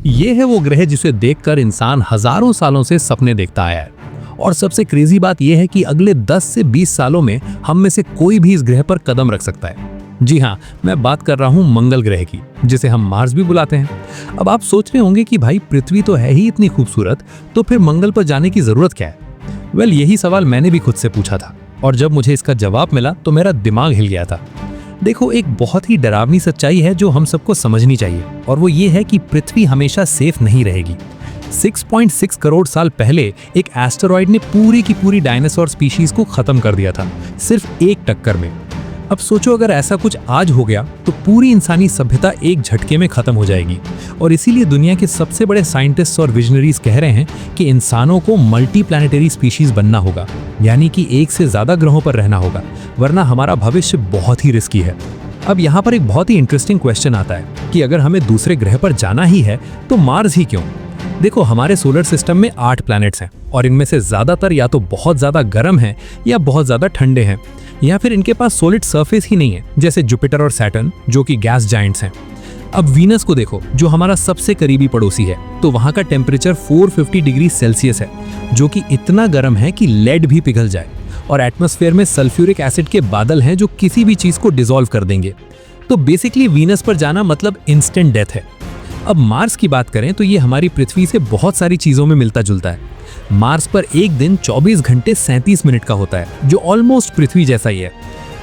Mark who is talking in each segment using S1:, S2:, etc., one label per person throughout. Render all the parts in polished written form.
S1: ये है वो ग्रह जिसे देखकर इंसान हजारों सालों से सपने देखता आया है। और सबसे क्रेजी बात यह है कि अगले 10 से 20 सालों में हम में से कोई भी इस ग्रह पर कदम रख सकता है। जी हाँ, मैं बात कर रहा हूँ मंगल ग्रह की, जिसे हम मार्स भी बुलाते हैं। अब आप सोच रहे होंगे कि भाई पृथ्वी तो है ही इतनी खूबसूरत, तो फिर मंगल पर जाने की जरूरत क्या है? वेल, यही सवाल मैंने भी खुद से पूछा था, और जब मुझे इसका जवाब मिला तो मेरा दिमाग हिल गया था। देखो, एक बहुत ही डरावनी सच्चाई है जो हम सबको समझनी चाहिए, और वो ये है कि पृथ्वी हमेशा सेफ नहीं रहेगी। 6.6 करोड़ साल पहले एक एस्टेरॉयड ने पूरी की पूरी डायनासोर स्पीशीज को खत्म कर दिया था, सिर्फ एक टक्कर में। अब सोचो, अगर ऐसा कुछ आज हो गया तो पूरी इंसानी सभ्यता एक झटके में खत्म हो जाएगी। और इसीलिए दुनिया के सबसे बड़े साइंटिस्ट्स और विजनरीज कह रहे हैं कि इंसानों को मल्टी प्लैनेटरी स्पीशीज बनना होगा, यानी कि एक से ज्यादा ग्रहों पर रहना होगा, वरना हमारा भविष्य बहुत ही रिस्की है। अब यहाँ पर एक बहुत ही इंटरेस्टिंग क्वेश्चन आता है कि अगर हमें दूसरे ग्रह पर जाना ही है तो मार्स ही क्यों? देखो, हमारे सोलर सिस्टम में 8 प्लैनेट्स हैं, और इनमें से ज्यादातर या तो बहुत ज्यादा गर्म हैं या बहुत ज्यादा ठंडे हैं, या फिर इनके पास सॉलिड सरफेस ही नहीं है, जैसे जुपिटर और सैटर्न जो कि गैस जायंट्स हैं। अब वीनस को देखो, जो हमारा सबसे करीबी पड़ोसी है, तो वहां का टेम्परेचर 450 डिग्री सेल्सियस है, जो कि इतना गर्म है कि लेड भी पिघल जाए, और एटमॉस्फेयर में सल्फ्यूरिक एसिड के बादल हैं जो किसी भी चीज को डिसॉल्व कर देंगे। तो बेसिकली वीनस पर जाना मतलब इंस्टेंट डेथ है। अब मार्स की बात करें तो ये हमारी पृथ्वी से बहुत सारी चीजों में मिलता जुलता है। मार्स पर एक दिन 24 घंटे 37 मिनट का होता है, जो ऑलमोस्ट पृथ्वी जैसा ही है।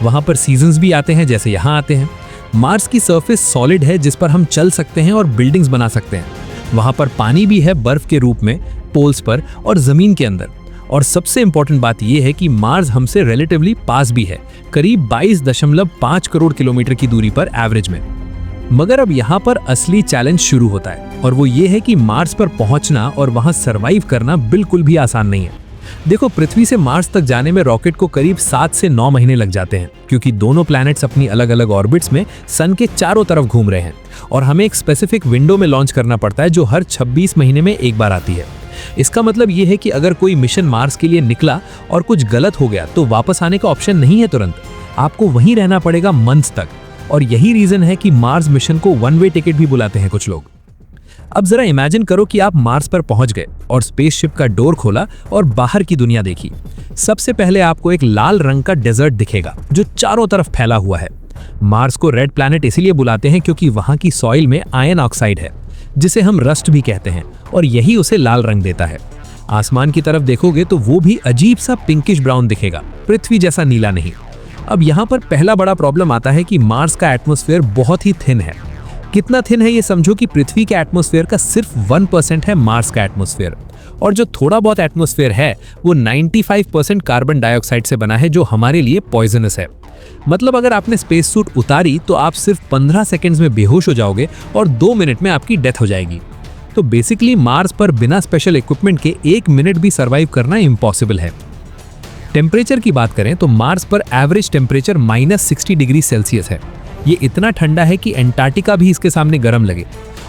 S1: वहां पर सीजन्स भी आते हैं जैसे यहाँ आते हैं। मार्स की सरफेस सॉलिड है, जिस पर हम चल सकते हैं और बिल्डिंग्स बना सकते हैं। वहां पर पानी भी है बर्फ के रूप में पोल्स पर और जमीन के अंदर। और सबसे इंपॉर्टेंट बात यह है कि मार्स हमसे रिलेटिवली पास भी है, करीब 22.5 करोड़ किलोमीटर की दूरी पर एवरेज में। मगर अब यहाँ पर असली चैलेंज शुरू होता है, और वो ये है कि मार्स पर पहुंचना और वहां सरवाइव करना बिल्कुल भी आसान नहीं है। देखो, पृथ्वी से मार्स तक जाने में रॉकेट को करीब 7 से 9 महीने लग जाते हैं, क्योंकि दोनों प्लैनेट्स अपनी अलग अलग ऑर्बिट्स में सन के चारों तरफ घूम रहे हैं, और हमें एक स्पेसिफिक विंडो में लॉन्च करना पड़ता है जो हर 26 महीने में एक बार आती है। इसका मतलब ये है कि अगर कोई मिशन मार्स के लिए निकला और कुछ गलत हो गया तो वापस आने का ऑप्शन नहीं है तुरंत, आपको वहीं रहना पड़ेगा मंथ्स तक। और यही रीजन है कि मार्स मिशन को वन वे टिकट भी बुलाते हैं कुछ लोग। अब जरा इमेजिन करो कि आप मार्स पर पहुंच गए और स्पेसशिप का डोर खोला और बाहर की दुनिया देखी। सबसे पहले आपको एक लाल रंग का डेजर्ट दिखेगा जो चारों तरफ फैला हुआ है। मार्स को रेड प्लैनेट इसीलिए बुलाते हैं क्योंकि वहां की सॉइल में आयरन ऑक्साइड है, जिसे हम रस्ट भी कहते हैं, और यही उसे लाल रंग देता है। आसमान की तरफ देखोगे तो वो भी अजीब सा पिंकिश ब्राउन दिखेगा, पृथ्वी जैसा नीला नहीं। अब यहाँ पर पहला बड़ा प्रॉब्लम आता है कि मार्स का एटमॉस्फेयर बहुत ही थिन है। कितना थिन है ये समझो कि पृथ्वी के एटमॉस्फेयर का सिर्फ 1% है मार्स का एटमॉस्फेयर, और जो थोड़ा बहुत एटमॉस्फेयर है वो 95% कार्बन डाइऑक्साइड से बना है, जो हमारे लिए पॉइजनस है। मतलब अगर आपने स्पेस सूट उतारी तो आप सिर्फ 15 सेकेंड्स में बेहोश हो जाओगे और 2 मिनट में आपकी डेथ हो जाएगी। तो बेसिकली मार्स पर बिना स्पेशल इक्विपमेंट के 1 मिनट भी सर्वाइव करना इम्पॉसिबल है। टेम्परेचर की बात करें तो मार्स पर एवरेज टेम्परेचर -60 डिग्री सेल्सियस है। ये इतना ठंडा है कि अंटार्कटिका भी इसके सामने गर्म लगे,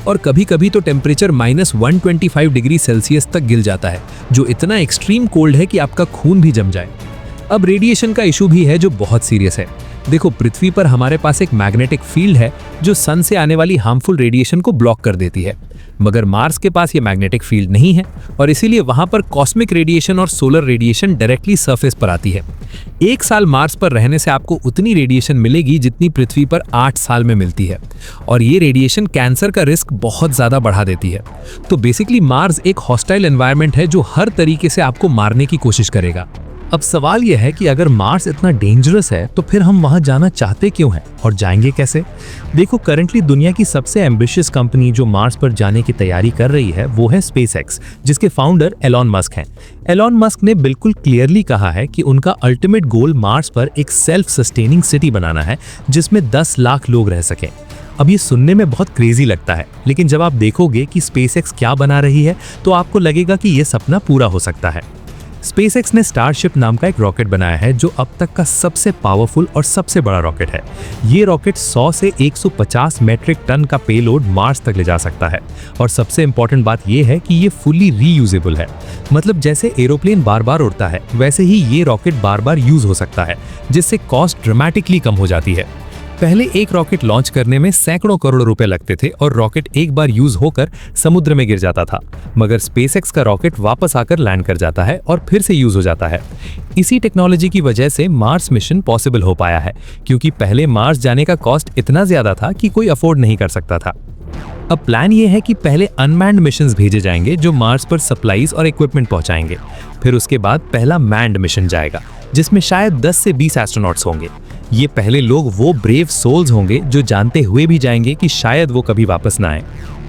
S1: और कभी कभी तो टेम्परेचर -125 डिग्री सेल्सियस तक गिर जाता है, जो इतना एक्सट्रीम कोल्ड है कि आपका खून भी जम जाए। अब रेडिएशन का इशू भी है जो बहुत सीरियस है। देखो, पृथ्वी पर हमारे पास एक मैग्नेटिक फील्ड है जो सन से आने वाली हार्मफुल रेडिएशन को ब्लॉक कर देती है, मगर मार्स के पास ये मैग्नेटिक फील्ड नहीं है, और इसीलिए वहां पर कॉस्मिक रेडिएशन और सोलर रेडिएशन डायरेक्टली सरफेस पर आती है। 1 साल मार्स पर रहने से आपको उतनी रेडिएशन मिलेगी जितनी पृथ्वी पर 8 साल में मिलती है, और ये रेडिएशन कैंसर का रिस्क बहुत ज्यादा बढ़ा देती है। तो बेसिकली मार्स एक हॉस्टाइल एनवायरनमेंट है जो हर तरीके से आपको मारने की कोशिश करेगा। अब सवाल यह है कि अगर मार्स इतना डेंजरस है तो फिर हम वहां जाना चाहते क्यों हैं और जाएंगे कैसे? देखो, करंटली दुनिया की सबसे एम्बिशियस कंपनी जो मार्स पर जाने की तैयारी कर रही है वो है स्पेसएक्स, जिसके फाउंडर एलॉन मस्क हैं। एलॉन मस्क ने बिल्कुल क्लियरली कहा है कि उनका अल्टीमेट गोल मार्स पर एक सेल्फ सस्टेनिंग सिटी बनाना है जिसमें 10 लाख लोग रह सकें। अब ये सुनने में बहुत क्रेजी लगता है, लेकिन जब आप देखोगे कि स्पेसएक्स क्या बना रही है तो आपको लगेगा कि ये सपना पूरा हो सकता है। स्पेसएक्स ने स्टारशिप नाम का एक रॉकेट बनाया है जो अब तक का सबसे पावरफुल और सबसे बड़ा रॉकेट है। ये रॉकेट 100 से 150 मेट्रिक टन का पेलोड मार्स तक ले जा सकता है, और सबसे इंपॉर्टेंट बात यह है कि ये फुली रीयूजेबल है। मतलब जैसे एरोप्लेन बार बार उड़ता है वैसे ही ये रॉकेट बार बार यूज हो सकता है, जिससे कॉस्ट ड्रामेटिकली कम हो जाती है। पहले एक रॉकेट लॉन्च करने में सैकड़ों करोड़ रुपए लगते थे और रॉकेट एक बार यूज होकर समुद्र में गिर जाता था। मगर स्पेसएक्स का रॉकेट वापस आकर लैंड कर जाता है और फिर से यूज हो जाता है। इसी टेक्नोलॉजी की वजह से मार्स मिशन पॉसिबल हो पाया है, क्योंकि पहले मार्स जाने का कॉस्ट इतना ज्यादा था कि कोई अफोर्ड नहीं कर सकता था। अब प्लान ये है कि पहले अनमैन्ड मिशंस भेजे जाएंगे जो मार्स पर सप्लाईज और इक्विपमेंट पहुंचाएंगे। फिर उसके बाद पहला मैन्ड मिशन जाएगा, जिसमें शायद 10 से 20 एस्ट्रोनॉट्स होंगे। ये पहले लोग वो ब्रेव सोल्स होंगे जो जानते हुए भी जाएंगे कि शायद वो कभी वापस ना आए।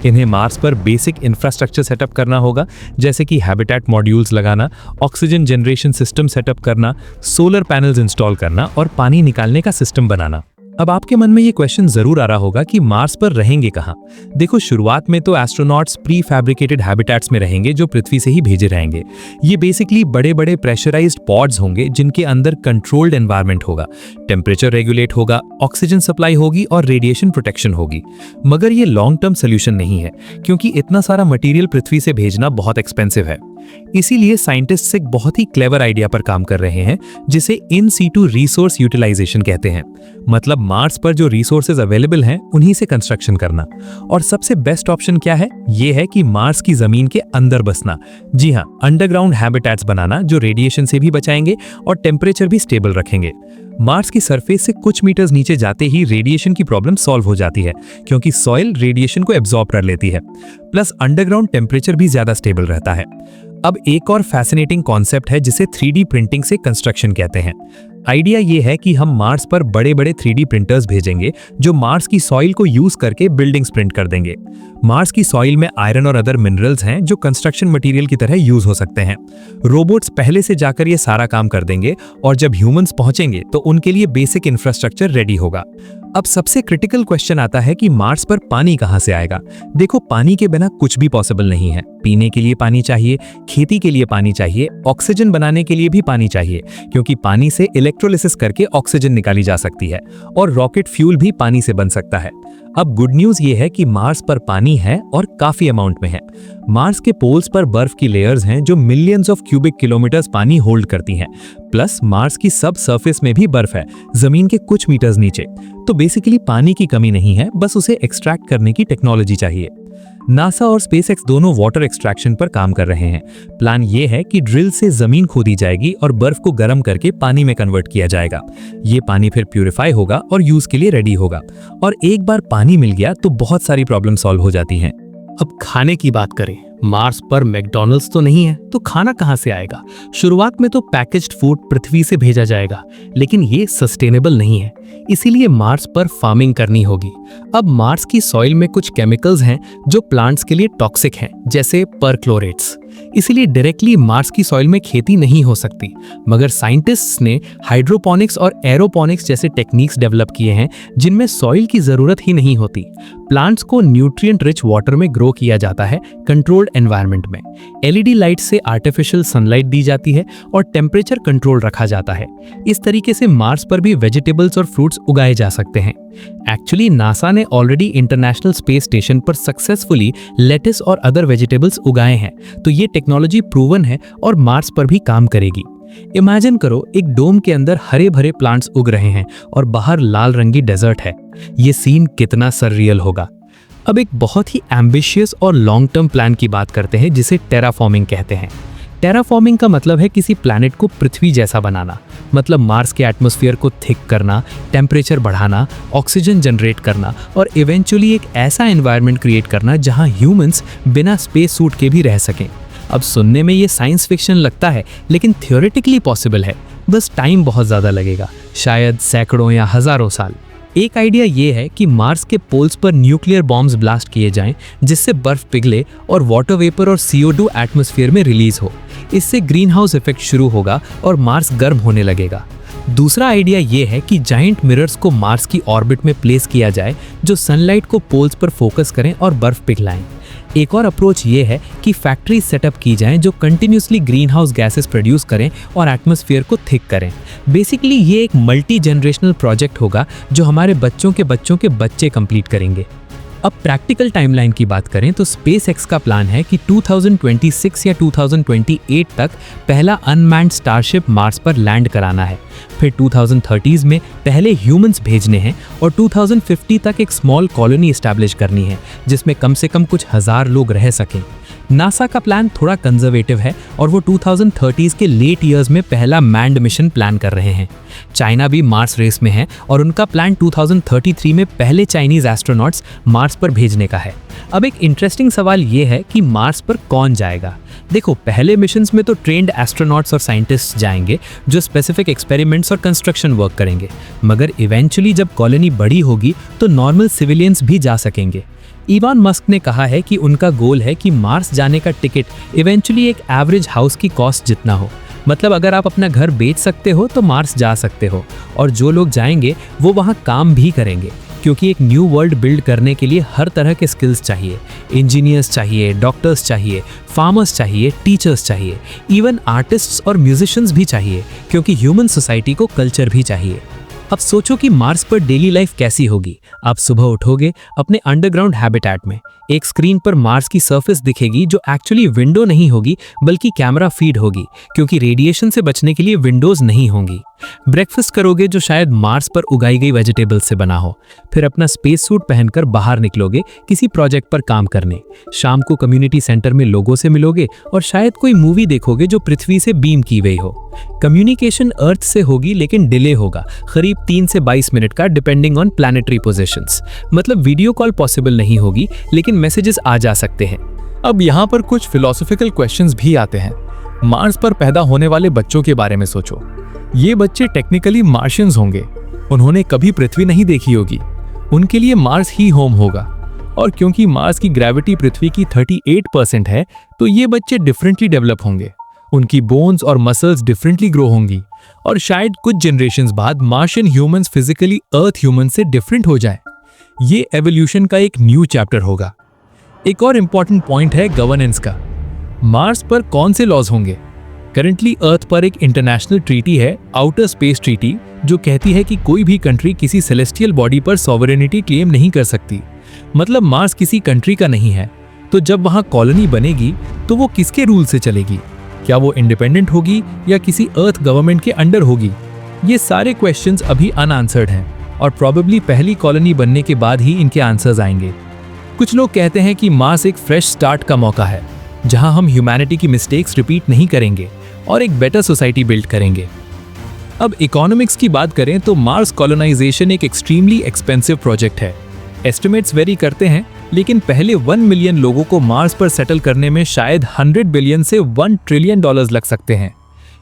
S1: इन्हें मार्स पर बेसिक इंफ्रास्ट्रक्चर सेटअप करना होगा, जैसे कि हैबिटेट मॉड्यूल्स लगाना, ऑक्सीजन जनरेशन सिस्टम सेटअप करना, सोलर पैनल्स इंस्टॉल करना और पानी निकालने का सिस्टम बनाना। अब आपके मन में ये क्वेश्चन जरूर आ रहा होगा कि मार्स पर रहेंगे कहाँ? देखो, शुरुआत में तो एस्ट्रोनॉट्स प्री फैब्रिकेटेड हैबिटेट्स में रहेंगे जो पृथ्वी से ही भेजे रहेंगे। ये बेसिकली बड़े बड़े प्रेशराइज्ड पॉड्स होंगे जिनके अंदर कंट्रोल्ड एनवायरनमेंट होगा, टेम्परेचर रेगुलेट होगा, ऑक्सीजन सप्लाई होगी और रेडिएशन प्रोटेक्शन होगी। मगर ये लॉन्ग टर्म सोल्यूशन नहीं है, क्योंकि इतना सारा मटेरियल पृथ्वी से भेजना बहुत एक्सपेंसिव है। इसीलिए साइंटिस्ट्स एक बहुत ही क्लेवर आइडिया पर काम कर रहे हैं, जिसे इन सीटू रिसोर्स यूटिलाइजेशन कहते हैं। मतलब मार्स पर जो रिसोर्सेज अवेलेबल हैं उन्हीं से कंस्ट्रक्शन करना। और सबसे बेस्ट ऑप्शन क्या है? ये है कि मार्स की जमीन के अंदर बसना। जी हाँ, अंडरग्राउंड हैबिटेट्स बनाना जो रेडिएशन से भी बचाएंगे और टेम्परेचर भी स्टेबल रखेंगे। मार्स की सरफेस से कुछ मीटर्स नीचे जाते ही रेडिएशन की प्रॉब्लम सॉल्व हो जाती है, क्योंकि सॉइल रेडिएशन को एब्जॉर्ब कर लेती है। प्लस अंडरग्राउंड टेम्परेचर भी ज्यादा स्टेबल रहता है। अब एक और फैसिनेटिंग कॉन्सेप्ट है जिसे 3D प्रिंटिंग से कंस्ट्रक्शन कहते हैं। आइडिया ये है कि हम मार्स पर बड़े बड़े 3D प्रिंटर्स भेजेंगे जो मार्स की सॉइल को यूज करके बिल्डिंग्स प्रिंट कर देंगे। मार्स की सॉइल में आयरन और अदर मिनरल्स हैं जो कंस्ट्रक्शन मटेरियल की तरह यूज हो सकते हैं। रोबोट्स पहले से जाकर ये सारा काम कर देंगे और जब ह्यूमंस पहुंचेंगे तो उनके लिए बेसिक इंफ्रास्ट्रक्चर रेडी होगा। अब सबसे क्रिटिकल क्वेश्चन आता है कि मार्स पर पानी कहां से आएगा? देखो, पानी के बिना कुछ भी पॉसिबल नहीं है। पीने के लिए पानी चाहिए, खेती के लिए पानी चाहिए, ऑक्सीजन बनाने के लिए भी पानी चाहिए, क्योंकि पानी से इलेक्ट्रोलिसिस करके ऑक्सीजन निकाली जा सकती है और रॉकेट फ्यूल भी पानी से बन सकता है। अब गुड न्यूज ये है कि मार्स पर पानी है और काफी अमाउंट में है। मार्स के पोल्स पर बर्फ की लेयर्स हैं जो मिलियंस ऑफ क्यूबिक किलोमीटर्स पानी होल्ड करती हैं। प्लस मार्स की सब सरफेस में भी बर्फ है, जमीन के कुछ मीटर्स नीचे। तो बेसिकली पानी की कमी नहीं है, बस उसे एक्सट्रैक्ट करने की टेक्नोलॉजी चाहिए। नासा और स्पेसएक्स दोनों वाटर एक्सट्रैक्शन पर काम कर रहे हैं। प्लान ये है कि ड्रिल से जमीन खोदी जाएगी और बर्फ को गर्म करके पानी में कन्वर्ट किया जाएगा। ये पानी फिर प्यूरिफाई होगा और यूज के लिए रेडी होगा। और एक बार पानी मिल गया तो बहुत सारी प्रॉब्लम सॉल्व हो जाती हैं।
S2: अब खाने की बात करें, मार्स पर मैकडॉनल्ड्स तो नहीं है, तो खाना कहां से आएगा? शुरुआत में तो पैकेज्ड फूड पृथ्वी से भेजा जाएगा, लेकिन ये सस्टेनेबल नहीं है, इसीलिए मार्स पर फार्मिंग करनी होगी। अब मार्स की सॉइल में कुछ केमिकल्स हैं जो प्लांट्स के लिए टॉक्सिक हैं, जैसे परक्लोरेट्स। इसीलिए डायरेक्टली मार्स की सॉइल में खेती नहीं हो सकती। मगर साइंटिस्ट्स ने हाइड्रोपोनिक्स और एरोपोनिक्स जैसे टेक्निक्स डेवलप किए हैं जिनमें सॉइल की जरूरत ही नहीं होती। प्लांट्स को न्यूट्रिएंट रिच वाटर में ग्रो किया जाता है कंट्रोल्ड एनवायरनमेंट में। एलईडी लाइट से आर्टिफिशियल सनलाइट दी जाती है और टेम्परेचर कंट्रोल रखा जाता है। इस तरीके से मार्स पर भी वेजिटेबल्स और फ्रूट्स उगाए जा सकते हैं। एक्चुअली नासा ने ऑलरेडी इंटरनेशनल स्पेस स्टेशन पर सक्सेसफुली लेटिस और अदर वेजिटेबल्स उगाए हैं, तो ये टेक्नोलॉजी प्रूवन है और मार्स पर भी काम करेगी। इमेजिन करो, एक डोम के अंदर हरे भरे प्लांट्स उग रहे हैं और बाहर लाल रंगी डेजर्ट है। ये सीन कितना सररियल होगा। अब एक बहुत ही एम्बिशियस और लॉन्ग टर्म प्लान की बात करते हैं जिसे टेराफॉर्मिंग कहते हैं। टेराफॉर्मिंग का मतलब है किसी प्लैनेट को पृथ्वी जैसा बनाना। मतलब मार्स के एटमॉस्फेयर को थिक करना, टेम्परेचर बढ़ाना, ऑक्सीजन जनरेट करना और इवेंचुअली एक ऐसा एनवायरनमेंट क्रिएट करना जहां ह्यूमंस बिना स्पेस सूट के भी रह सकें। अब सुनने में ये साइंस फिक्शन लगता है, लेकिन थियोरेटिकली पॉसिबल है। बस टाइम बहुत ज़्यादा लगेगा, शायद सैकड़ों या हज़ारों साल। एक आइडिया ये है कि मार्स के पोल्स पर न्यूक्लियर बॉम्ब्स ब्लास्ट किए जाएं, जिससे बर्फ पिघले और वाटर वेपर और CO2 एटमॉस्फेयर में रिलीज हो। इससे ग्रीन हाउस इफेक्ट शुरू होगा और मार्स गर्म होने लगेगा। दूसरा आइडिया ये है कि जायंट मिरर्स को मार्स की ऑर्बिट में प्लेस किया जाए जो सनलाइट को पोल्स पर फोकस करें और बर्फ पिघलाएं। एक और अप्रोच ये है कि फैक्ट्री सेटअप की जाएं जो continuously green house gases produce करें और एटमॉस्फेयर को थिक करें। बेसिकली ये एक मल्टी जनरेशनल प्रोजेक्ट होगा जो हमारे बच्चों के बच्चे कंप्लीट करेंगे। अब प्रैक्टिकल टाइमलाइन की बात करें तो SpaceX का प्लान है कि 2026 या 2028 तक पहला अनमैन्ड स्टारशिप मार्स पर लैंड कराना है। फिर 2030s में पहले ह्यूमंस भेजने हैं और 2050 तक एक स्मॉल कॉलोनी एस्टैब्लिश करनी है जिसमें कम से कम कुछ 1000 लोग रह सकें। नासा का प्लान थोड़ा कंजर्वेटिव है और वो 2030s के लेट ईयर्स में पहला मैन्ड मिशन प्लान कर रहे हैं। चाइना भी मार्स रेस में है और उनका प्लान 2033 में पहले चाइनीज एस्ट्रोनॉट्स मार्स पर भेजने का है। अब एक इंटरेस्टिंग सवाल ये है कि मार्स पर कौन जाएगा। देखो, पहले मिशंस में तो ट्रेन्ड एस्ट्रोनॉट्स और साइंटिस्ट्स जाएंगे जो स्पेसिफिक एक्सपेरिमेंट्स और कंस्ट्रक्शन वर्क करेंगे, मगर इवेंचुअली जब कॉलोनी बड़ी होगी तो नॉर्मल सिविलियंस भी जा सकेंगे। इलॉन मस्क ने कहा है कि उनका गोल है कि मार्स जाने का टिकट इवेंचुअली एक एवरेज हाउस की कॉस्ट जितना हो। मतलब अगर आप अपना घर बेच सकते हो तो मार्स जा सकते हो, और जो लोग जाएंगे वो वहाँ काम भी करेंगे, क्योंकि एक न्यू वर्ल्ड बिल्ड करने के लिए हर तरह के स्किल्स चाहिए। इंजीनियर्स चाहिए, डॉक्टर्स चाहिए, फार्मर्स चाहिए, टीचर्स चाहिए, इवन आर्टिस्ट्स और म्यूजिशियंस भी चाहिए, क्योंकि ह्यूमन सोसाइटी को कल्चर भी चाहिए। अब सोचो कि मार्स पर डेली लाइफ कैसी होगी। आप सुबह उठोगे अपने अंडरग्राउंड हैबिटेट में, एक स्क्रीन पर मार्स की सरफेस दिखेगी जो एक्चुअली विंडो नहीं होगी बल्कि कैमरा फीड होगी, क्योंकि रेडिएशन से बचने के लिए विंडोज नहीं होंगी। ब्रेकफास्ट करोगे जो शायद मार्स पर उगाई गई वेजिटेबल्स से बना हो। फिर अपना स्पेस सूट पहनकर बाहर निकलोगे किसी प्रोजेक्ट पर काम करने। शाम को कम्युनिटी सेंटर में लोगों से मिलोगे और शायद कोई मूवी देखोगे जो पृथ्वी से बीम की गई हो। कम्युनिकेशन अर्थ से होगी लेकिन डिले होगा, करीब 3 से 22 मिनट का, डिपेंडिंग ऑन प्लैनेटरी पोजीशंस। मतलब वीडियो कॉल पॉसिबल नहीं होगी लेकिन मैसेजेस आ जा सकते हैं।
S3: अब यहाँ पर कुछ फिलोसॉफिकल क्वेश्चंस भी आते हैं। मार्स पर पैदा होने वाले बच्चों के बारे में सोचो। ये बच्चे टेक्निकली मार्शियंस होंगे, उन्होंने कभी पृथ्वी नहीं देखी होगी, उनके लिए मार्स ही होम होगा। और क्योंकि मार्स की ग्रेविटी पृथ्वी की 38% है तो ये बच्चे डिफरेंटली डेवलप होंगे, उनकी बोन्स और मसल्स डिफरेंटली ग्रो होंगी, और शायद कुछ जनरेशंस बाद मार्शियन ह्यूमंस फिजिकली अर्थ ह्यूमंस से डिफरेंट हो जाए। ये एवोल्यूशन का एक न्यू चैप्टर होगा। एक और इंपॉर्टेंट पॉइंट है गवर्नेंस का। मार्स पर कौन से लॉज होंगे? करंटली अर्थ पर एक इंटरनेशनल ट्रीटी है, आउटर स्पेस ट्रीटी, जो कहती है कि कोई भी कंट्री किसी सेलेस्टियल बॉडी पर सॉवरेनिटी क्लेम नहीं कर सकती। मतलब मार्स किसी कंट्री का नहीं है। तो जब वहां कॉलोनी बनेगी तो वो किसके रूल से चलेगी? क्या वो इंडिपेंडेंट होगी या किसी अर्थ गवर्नमेंट के अंडर होगी? ये सारे क्वेश्चंस अभी अनआंसर्ड हैं और प्रोबेबली पहली कॉलोनी बनने के बाद ही इनके आंसर्स आएंगे। कुछ लोग कहते हैं कि मार्स एक फ्रेश स्टार्ट का मौका है, जहां हम ह्यूमैनिटी की मिस्टेक्स रिपीट नहीं करेंगे और एक बेटर सोसाइटी बिल्ड करेंगे। अब इकोनॉमिक्स की बात करें तो मार्स कॉलोनाइजेशन एक एक्सट्रीमली एक्सपेंसिव प्रोजेक्ट है। एस्टिमेट्स वेरी करते हैं, लेकिन पहले 1 मिलियन लोगों को मार्स पर सेटल करने में शायद 100 बिलियन से 1 ट्रिलियन डॉलर्स लग सकते हैं।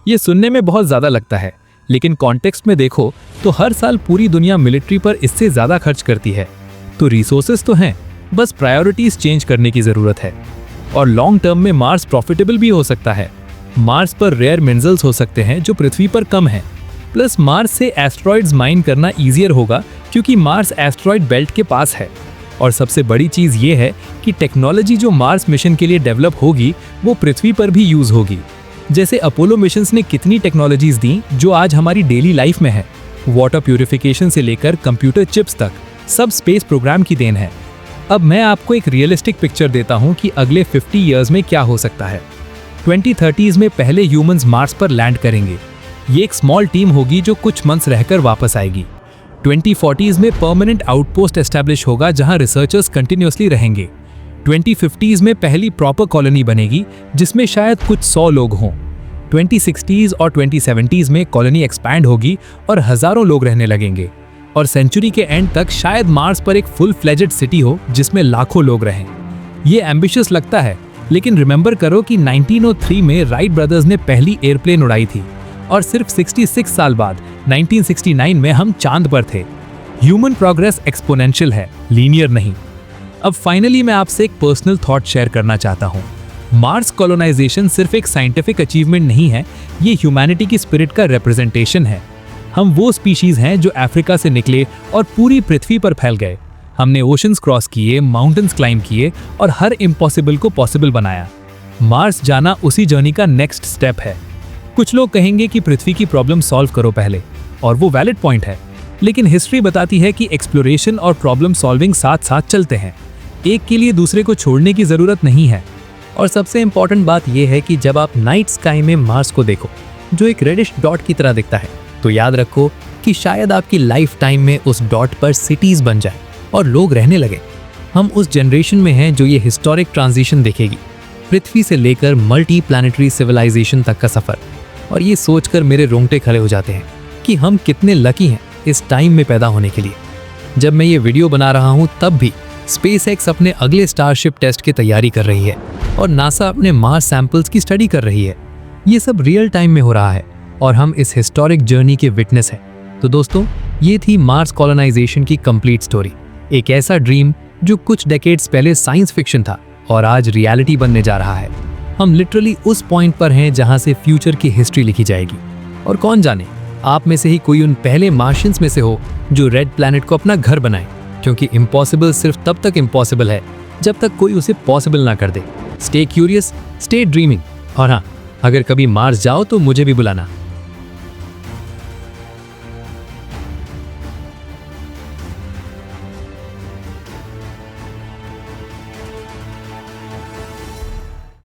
S3: ये सुनने में बहुत ज़्यादा लगता है, लेकिन कॉन्टेक्स्ट में देखो तो हर साल पूरी दुनिया मिलिट्री पर इससे ज़्यादा खर्च करती है। तो रिसोर्सेज तो हैं, बस प्रायोरिटीज चेंज करने की ज़रूरत है। और लॉन्ग टर्म में मार्स प्रॉफिटेबल भी हो सकता है। मार्स पर रेयर मिनरल्स हो सकते हैं जो पृथ्वी पर कम है। प्लस मार्स से एस्ट्रॉइड्स माइन करना ईजियर होगा क्योंकि मार्स एस्ट्रॉइड बेल्ट के पास है। और सबसे बड़ी चीज़ ये है कि टेक्नोलॉजी जो मार्स मिशन के लिए डेवलप होगी वो पृथ्वी पर भी यूज़ होगी। जैसे अपोलो मिशंस ने कितनी टेक्नोलॉजीज दी जो आज हमारी डेली लाइफ में है। वाटर प्यूरिफिकेशन से लेकर कंप्यूटर चिप्स तक सब स्पेस प्रोग्राम की देन है। अब मैं आपको एक रियलिस्टिक पिक्चर देता हूँ कि अगले 50 ईयर्स में क्या हो सकता है। 2030s में पहले ह्यूमंस मार्स पर लैंड करेंगे। ये एक स्मॉल टीम होगी जो कुछ मंथ्स रहकर वापस आएगी। 2040s में परमानेंट आउटपोस्ट एस्टैब्लिश होगा जहां रिसर्चर्स कंटिन्यूअसली रहेंगे। 2050s में पहली प्रॉपर कॉलोनी बनेगी जिसमें शायद कुछ 100 लोग हों। 2060s और 2070s में कॉलोनी एक्सपैंड होगी और हजारों लोग रहने लगेंगे। और सेंचुरी के एंड तक शायद मार्स पर एक फुल फ्लेजेड सिटी हो जिसमें लाखों लोग रहें। ये एम्बिशियस लगता है, लेकिन रिमेंबर करो कि 1903 में राइट ब्रदर्स ने पहली एयरप्लेन उड़ाई थी और सिर्फ 66 साल बाद 1969 में हम चांद पर थे। ह्यूमन प्रोग्रेस एक्सपोनेंशियल है, लीनियर नहीं। अब फाइनली मैं आपसे एक पर्सनल थॉट शेयर करना चाहता हूँ। मार्स कॉलोनाइजेशन सिर्फ एक साइंटिफिक अचीवमेंट नहीं है, ये ह्यूमैनिटी की स्पिरिट का रिप्रेजेंटेशन है। हम वो स्पीशीज हैं जो अफ्रीका से निकले और पूरी पृथ्वी पर फैल गए। हमने ओशंस क्रॉस किए, माउंटेन्स क्लाइंब किए और हर इम्पॉसिबल को पॉसिबल बनाया। मार्स जाना उसी जर्नी का नेक्स्ट स्टेप है। कुछ लोग कहेंगे कि पृथ्वी की प्रॉब्लम सॉल्व करो पहले, और वो वैलिड पॉइंट है, लेकिन हिस्ट्री बताती है कि एक्सप्लोरेशन और प्रॉब्लम सॉल्विंग साथ साथ चलते हैं।
S2: एक के लिए दूसरे को छोड़ने की जरूरत नहीं है। और सबसे इंपॉर्टेंट बात यह है कि जब आप नाइट स्काई में मार्स को देखो जो एक रेडिश डॉट की तरह दिखता है, तो याद रखो कि शायद आपकी लाइफ टाइम में उस डॉट पर सिटीज बन जाए और लोग रहने लगे। हम उस जनरेशन में हैं जो ये हिस्टोरिक ट्रांजिशन देखेगी, पृथ्वी से लेकर मल्टी प्लैनेटरी सिविलाइजेशन तक का सफर। और ये सोचकर मेरे रोंगटे खड़े हो जाते हैं कि हम कितने लकी हैं इस टाइम में पैदा होने के लिए। जब मैं ये वीडियो बना रहा हूँ तब भी SpaceX अपने अगले स्टारशिप टेस्ट की तैयारी कर रही है और नासा अपने मार्स सैंपल्स की स्टडी कर रही है। ये सब रियल टाइम में हो रहा है और हम इस हिस्टोरिक जर्नी के विटनेस हैं। तो दोस्तों, ये थी मार्स कॉलोनाइजेशन की कंप्लीट स्टोरी। एक ऐसा ड्रीम जो कुछ डेकेड्स पहले साइंस फिक्शन था और आज रियलिटी बनने जा रहा है। हम लिटरली उस पॉइंट पर हैं जहां से फ्यूचर की हिस्ट्री लिखी जाएगी। और कौन जाने, आप में से ही कोई उन पहले मार्शियंस में से हो जो रेड प्लैनेट को अपना घर बनाए, क्योंकि इम्पॉसिबल सिर्फ तब तक इम्पॉसिबल है जब तक कोई उसे पॉसिबल ना कर दे। स्टे क्यूरियस, स्टे ड्रीमिंग, और हाँ, अगर कभी मार्स जाओ तो मुझे भी बुलाना।